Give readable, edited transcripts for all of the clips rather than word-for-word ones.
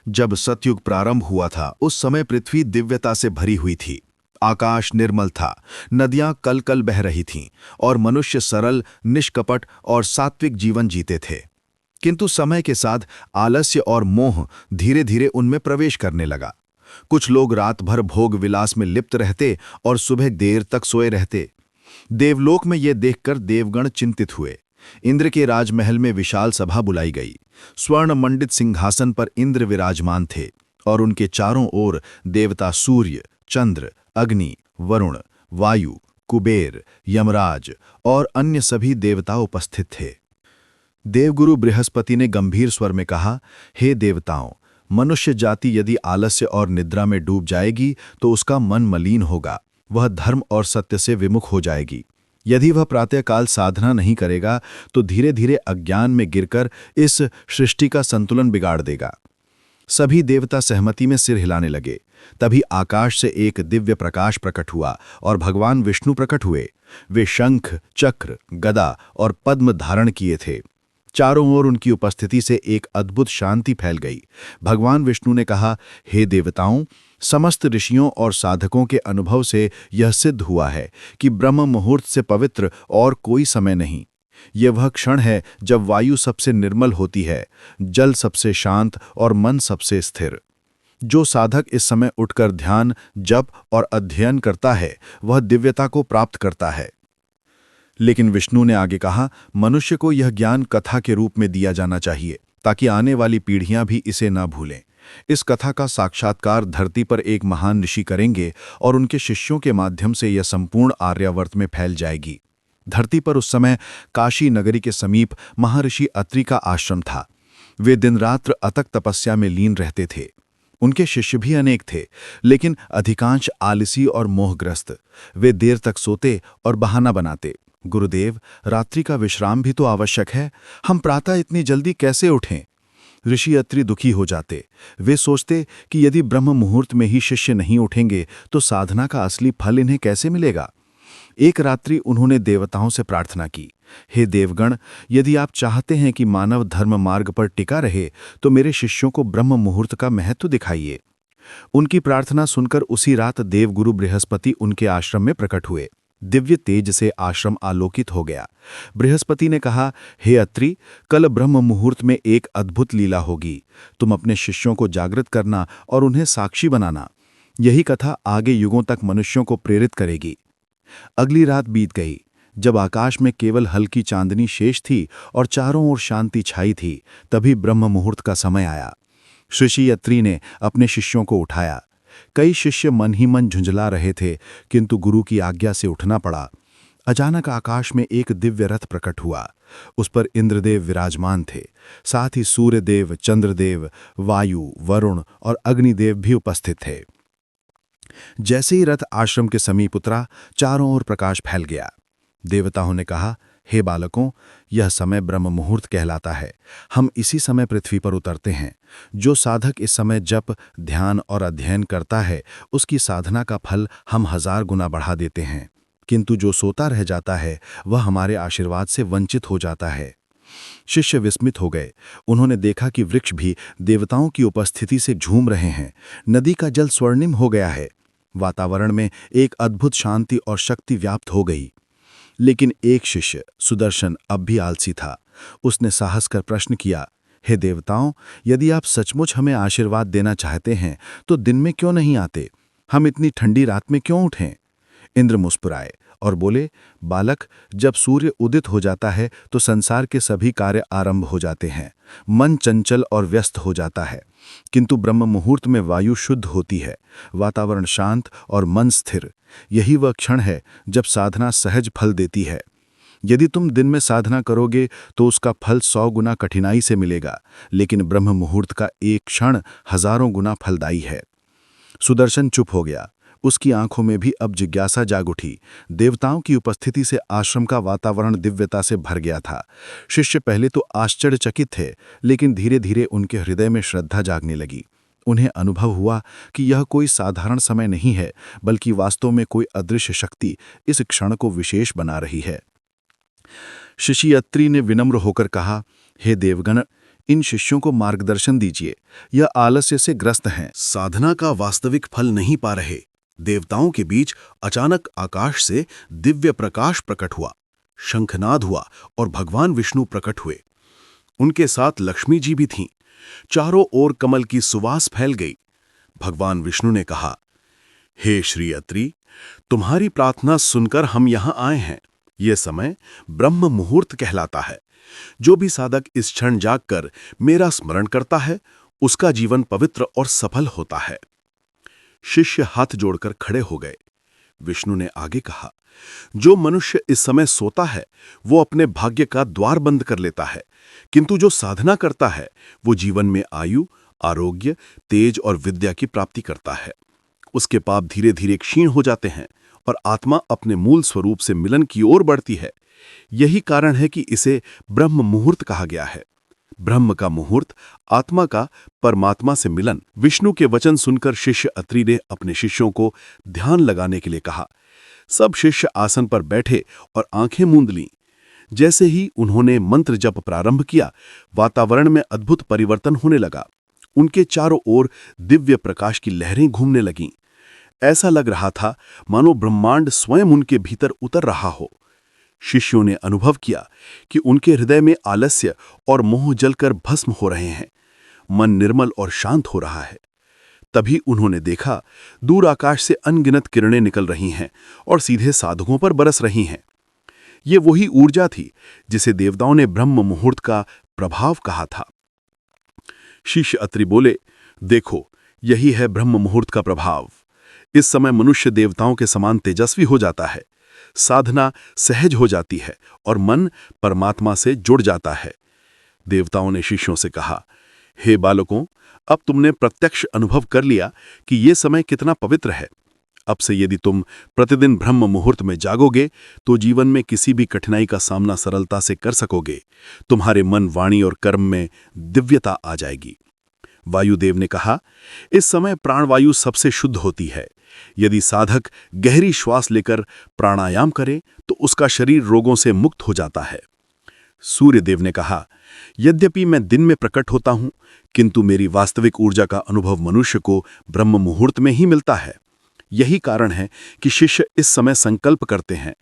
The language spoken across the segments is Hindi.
जब सतयुग प्रारंभ हुआ था उस समय पृथ्वी दिव्यता से भरी हुई थी। आकाश निर्मल था, नदियां कल कल बह रही थीं और मनुष्य सरल, निष्कपट और सात्विक जीवन जीते थे। किंतु समय के साथ आलस्य और मोह धीरे धीरे उनमें प्रवेश करने लगा। कुछ लोग रात भर भोग विलास में लिप्त रहते और सुबह देर तक सोए रहते। देवलोक में यह देखकर देवगण चिंतित हुए। इंद्र के राजमहल में विशाल सभा बुलाई गई। स्वर्ण मंडित सिंहासन पर इंद्र विराजमान थे और उनके चारों ओर देवता सूर्य, चंद्र, अग्नि, वरुण, वायु, कुबेर, यमराज और अन्य सभी देवता उपस्थित थे। देवगुरु बृहस्पति ने गंभीर स्वर में कहा, हे देवताओं, मनुष्य जाति यदि आलस्य और निद्रा में डूब जाएगी तो उसका मन मलिन होगा, वह धर्म और सत्य से विमुख हो जाएगी। यदि वह प्रातःकाल साधना नहीं करेगा तो धीरे धीरे अज्ञान में गिरकर इस सृष्टि का संतुलन बिगाड़ देगा। सभी देवता सहमति में सिर हिलाने लगे। तभी आकाश से एक दिव्य प्रकाश प्रकट हुआ और भगवान विष्णु प्रकट हुए। वे शंख, चक्र, गदा और पद्म धारण किए थे। चारों ओर उनकी उपस्थिति से एक अद्भुत शांति फैल गई। भगवान विष्णु ने कहा, हे देवताओं, समस्त ऋषियों और साधकों के अनुभव से यह सिद्ध हुआ है कि ब्रह्म मुहूर्त से पवित्र और कोई समय नहीं। यह वह क्षण है जब वायु सबसे निर्मल होती है, जल सबसे शांत और मन सबसे स्थिर। जो साधक इस समय उठकर ध्यान, जप और अध्ययन करता है वह दिव्यता को प्राप्त करता है। लेकिन विष्णु ने आगे कहा, मनुष्य को यह ज्ञान कथा के रूप में दिया जाना चाहिए ताकि आने वाली पीढ़ियां भी इसे न भूलें। इस कथा का साक्षात्कार धरती पर एक महान ऋषि करेंगे और उनके शिष्यों के माध्यम से यह संपूर्ण आर्यावर्त में फैल जाएगी। धरती पर उस समय काशी नगरी के समीप महर्षि अत्रि का आश्रम था। वे दिन रात्र अथक तपस्या में लीन रहते थे। उनके शिष्य भी अनेक थे, लेकिन अधिकांश आलसी और मोहग्रस्त। वे देर तक सोते और बहाना बनाते, गुरुदेव, रात्रि का विश्राम भी तो आवश्यक है, हम प्रातः इतनी जल्दी कैसे उठें? ऋषि अत्रि दुखी हो जाते। वे सोचते कि यदि ब्रह्म मुहूर्त में ही शिष्य नहीं उठेंगे तो साधना का असली फल इन्हें कैसे मिलेगा। एक रात्रि उन्होंने देवताओं से प्रार्थना की, हे देवगण, यदि आप चाहते हैं कि मानव धर्म मार्ग पर टिका रहे तो मेरे शिष्यों को ब्रह्म मुहूर्त का महत्व दिखाइए। उनकी प्रार्थना सुनकर उसी रात देवगुरु बृहस्पति उनके आश्रम में प्रकट हुए। दिव्य तेज से आश्रम आलोकित हो गया। बृहस्पति ने कहा, हे अत्रि, कल ब्रह्म मुहूर्त में एक अद्भुत लीला होगी। तुम अपने शिष्यों को जागृत करना और उन्हें साक्षी बनाना। यही कथा आगे युगों तक मनुष्यों को प्रेरित करेगी। अगली रात बीत गई। जब आकाश में केवल हल्की चांदनी शेष थी और चारों ओर शांति छाई थी, तभी ब्रह्म मुहूर्त का समय आया। ऋषि अत्रि ने अपने शिष्यों को उठाया। कई शिष्य मन ही मन झुंझला रहे थे, किंतु गुरु की आज्ञा से उठना पड़ा। अचानक आकाश में एक दिव्य रथ प्रकट हुआ। उस पर इंद्रदेव विराजमान थे, साथ ही सूर्यदेव, चंद्रदेव, वायु, वरुण और अग्निदेव भी उपस्थित थे। जैसे ही रथ आश्रम के समीप उतरा, चारों ओर प्रकाश फैल गया। देवताओं ने कहा, हे बालकों, यह समय ब्रह्म मुहूर्त कहलाता है। हम इसी समय पृथ्वी पर उतरते हैं। जो साधक इस समय जप, ध्यान और अध्ययन करता है उसकी साधना का फल हम 1000 गुना बढ़ा देते हैं, किंतु जो सोता रह जाता है वह हमारे आशीर्वाद से वंचित हो जाता है। शिष्य विस्मित हो गए। उन्होंने देखा कि वृक्ष भी देवताओं की उपस्थिति से झूम रहे हैं। नदी का जल स्वर्णिम हो गया है। वातावरण में एक अद्भुत शांति और शक्ति व्याप्त हो गई। लेकिन एक शिष्य, सुदर्शन, अब भी आलसी था। उसने साहस कर प्रश्न किया, हे देवताओं, यदि आप सचमुच हमें आशीर्वाद देना चाहते हैं तो दिन में क्यों नहीं आते? हम इतनी ठंडी रात में क्यों उठें? इंद्र मुस्कुराए और बोले, बालक, जब सूर्य उदित हो जाता है तो संसार के सभी कार्य आरंभ हो जाते हैं। मन चंचल और व्यस्त हो जाता है, किंतु ब्रह्म मुहूर्त में वायु शुद्ध होती है, वातावरण शांत और मन स्थिर। यही वह क्षण है जब साधना सहज फल देती है। यदि तुम दिन में साधना करोगे तो उसका फल 100 गुना कठिनाई से मिलेगा, लेकिन ब्रह्म मुहूर्त का एक क्षण हजारों गुना फलदायी है। सुदर्शन चुप हो गया। उसकी आंखों में भी अब जिज्ञासा जाग उठी। देवताओं की उपस्थिति से आश्रम का वातावरण दिव्यता से भर गया था। शिष्य पहले तो आश्चर्यचकित थे, लेकिन धीरे धीरे उनके हृदय में श्रद्धा जागने लगी। उन्हें अनुभव हुआ कि यह कोई साधारण समय नहीं है, बल्कि वास्तव में कोई अदृश्य शक्ति इस क्षण को विशेष बना रही है। ऋषि अत्रि ने विनम्र होकर कहा, हे देवगण, इन शिष्यों को मार्गदर्शन दीजिए, यह आलस्य से ग्रस्त हैं, साधना का वास्तविक फल नहीं पा रहे। देवताओं के बीच अचानक आकाश से दिव्य प्रकाश प्रकट हुआ, शंखनाद हुआ और भगवान विष्णु प्रकट हुए। उनके साथ लक्ष्मी जी भी थीं। चारों ओर कमल की सुवास फैल गई। भगवान विष्णु ने कहा, हे श्री अत्रि, तुम्हारी प्रार्थना सुनकर हम यहां आए हैं। यह समय ब्रह्म मुहूर्त कहलाता है। जो भी साधक इस क्षण जागकर मेरा स्मरण करता है, उसका जीवन पवित्र और सफल होता है। शिष्य हाथ जोड़कर खड़े हो गए। विष्णु ने आगे कहा, जो मनुष्य इस समय सोता है वो अपने भाग्य का द्वार बंद कर लेता है, किंतु जो साधना करता है वो जीवन में आयु, आरोग्य, तेज और विद्या की प्राप्ति करता है। उसके पाप धीरे धीरे क्षीण हो जाते हैं और आत्मा अपने मूल स्वरूप से मिलन की ओर बढ़ती है। यही कारण है कि इसे ब्रह्म मुहूर्त कहा गया है। ब्रह्म का मुहूर्त, आत्मा का परमात्मा से मिलन। विष्णु के वचन सुनकर शिष्य अत्रि ने अपने शिष्यों को ध्यान लगाने के लिए कहा। सब शिष्य आसन पर बैठे और आंखें मूंद लीं। जैसे ही उन्होंने मंत्र जप प्रारंभ किया, वातावरण में अद्भुत परिवर्तन होने लगा। उनके चारों ओर दिव्य प्रकाश की लहरें घूमने लगीं। ऐसा लग रहा था मानो ब्रह्मांड स्वयं उनके भीतर उतर रहा हो। शिष्यों ने अनुभव किया कि उनके हृदय में आलस्य और मोह जलकर भस्म हो रहे हैं। मन निर्मल और शांत हो रहा है। तभी उन्होंने देखा, दूर आकाश से अनगिनत किरणें निकल रही हैं और सीधे साधकों पर बरस रही हैं। ये वही ऊर्जा थी जिसे देवताओं ने ब्रह्म मुहूर्त का प्रभाव कहा था। शिष्य अत्रि बोले, देखो, यही है ब्रह्म मुहूर्त का प्रभाव। इस समय मनुष्य देवताओं के समान तेजस्वी हो जाता है, साधना सहज हो जाती है और मन परमात्मा से जुड़ जाता है। देवताओं ने शिष्यों से कहा, हे बालकों, अब तुमने प्रत्यक्ष अनुभव कर लिया कि ये समय कितना पवित्र है। अब से यदि तुम प्रतिदिन ब्रह्म मुहूर्त में जागोगे तो जीवन में किसी भी कठिनाई का सामना सरलता से कर सकोगे। तुम्हारे मन, वाणी और कर्म में दिव्यता आ जाएगी। वायुदेव ने कहा, इस समय प्राणवायु सबसे शुद्ध होती है। यदि साधक गहरी श्वास लेकर प्राणायाम करे तो उसका शरीर रोगों से मुक्त हो जाता है। सूर्यदेव ने कहा, यद्यपि मैं दिन में प्रकट होता हूं, किंतु मेरी वास्तविक ऊर्जा का अनुभव मनुष्य को ब्रह्म मुहूर्त में ही मिलता है। यही कारण है कि शिष्य इस समय संकल्प करते हैं।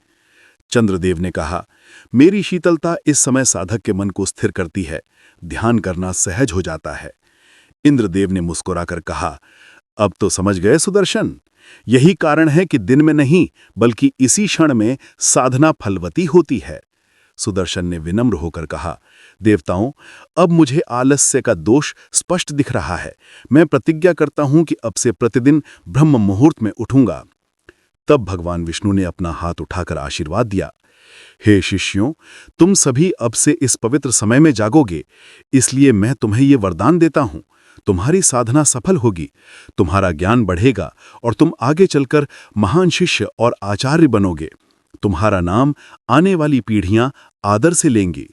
चंद्रदेव ने कहा, मेरी शीतलता इस समय साधक के मन को स्थिर करती है। ध्यान करना सहज हो जाता है। इंद्रदेव ने मुस्कुराकर कहा, अब तो समझ गए सुदर्शन, यही कारण है कि दिन में नहीं बल्कि इसी क्षण में साधना फलवती होती है। सुदर्शन ने विनम्र होकर कहा, देवताओं, अब मुझे आलस्य का दोष स्पष्ट दिख रहा है। मैं प्रतिज्ञा करता हूं कि अब से प्रतिदिन ब्रह्म मुहूर्त में उठूंगा। तब भगवान विष्णु ने अपना हाथ उठाकर आशीर्वाद दिया, हे शिष्यों, तुम सभी अब से इस पवित्र समय में जागोगे, इसलिए मैं तुम्हें ये वरदान देता हूं। तुम्हारी साधना सफल होगी, तुम्हारा ज्ञान बढ़ेगा और तुम आगे चलकर महान शिष्य और आचार्य बनोगे। तुम्हारा नाम आने वाली पीढ़ियां आदर से लेंगी।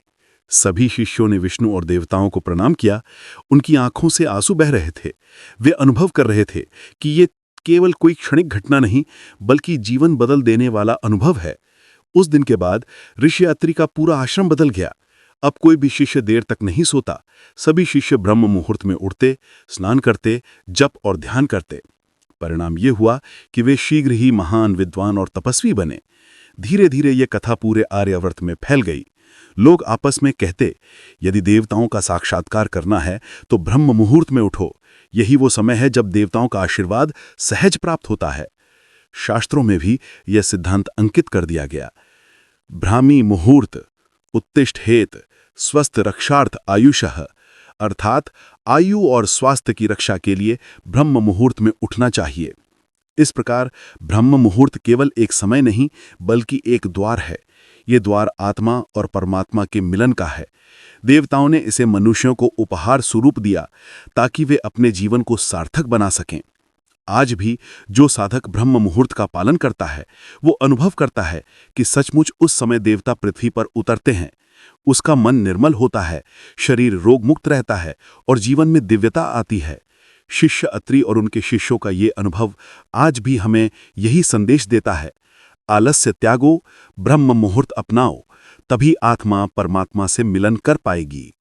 सभी शिष्यों ने विष्णु और देवताओं को प्रणाम किया। उनकी आंखों से आंसू बह रहे थे। वे अनुभव कर रहे थे कि ये केवल कोई क्षणिक घटना नहीं बल्कि जीवन बदल देने वाला अनुभव है। उस दिन के बाद ऋषि अत्रि का पूरा आश्रम बदल गया। अब कोई भी शिष्य देर तक नहीं सोता। सभी शिष्य ब्रह्म मुहूर्त में उठते, स्नान करते, जप और ध्यान करते। परिणाम ये हुआ कि वे शीघ्र ही महान विद्वान और तपस्वी बने। धीरे धीरे ये कथा पूरे आर्यावर्त में फैल गई। लोग आपस में कहते, यदि देवताओं का साक्षात्कार करना है तो ब्रह्म मुहूर्त में उठो। यही वो समय है जब देवताओं का आशीर्वाद सहज प्राप्त होता है। शास्त्रों में भी यह सिद्धांत अंकित कर दिया गया। ब्राह्मी मुहूर्त उत्तिष्ठेत स्वस्थ रक्षार्थ आयुषः, अर्थात आयु और स्वास्थ्य की रक्षा के लिए ब्रह्म मुहूर्त में उठना चाहिए। इस प्रकार ब्रह्म मुहूर्त केवल एक समय नहीं बल्कि एक द्वार है। ये द्वार आत्मा और परमात्मा के मिलन का है। देवताओं ने इसे मनुष्यों को उपहार स्वरूप दिया ताकि वे अपने जीवन को सार्थक बना सकें। आज भी जो साधक ब्रह्म मुहूर्त का पालन करता है वो अनुभव करता है कि सचमुच उस समय देवता पृथ्वी पर उतरते हैं। उसका मन निर्मल होता है, शरीर रोग मुक्त रहता है और जीवन में दिव्यता आती है। शिष्य अत्रि और उनके शिष्यों का ये अनुभव आज भी हमें यही संदेश देता है, आलस्य त्यागो, ब्रह्म मुहूर्त अपनाओ, तभी आत्मा परमात्मा से मिलन कर पाएगी।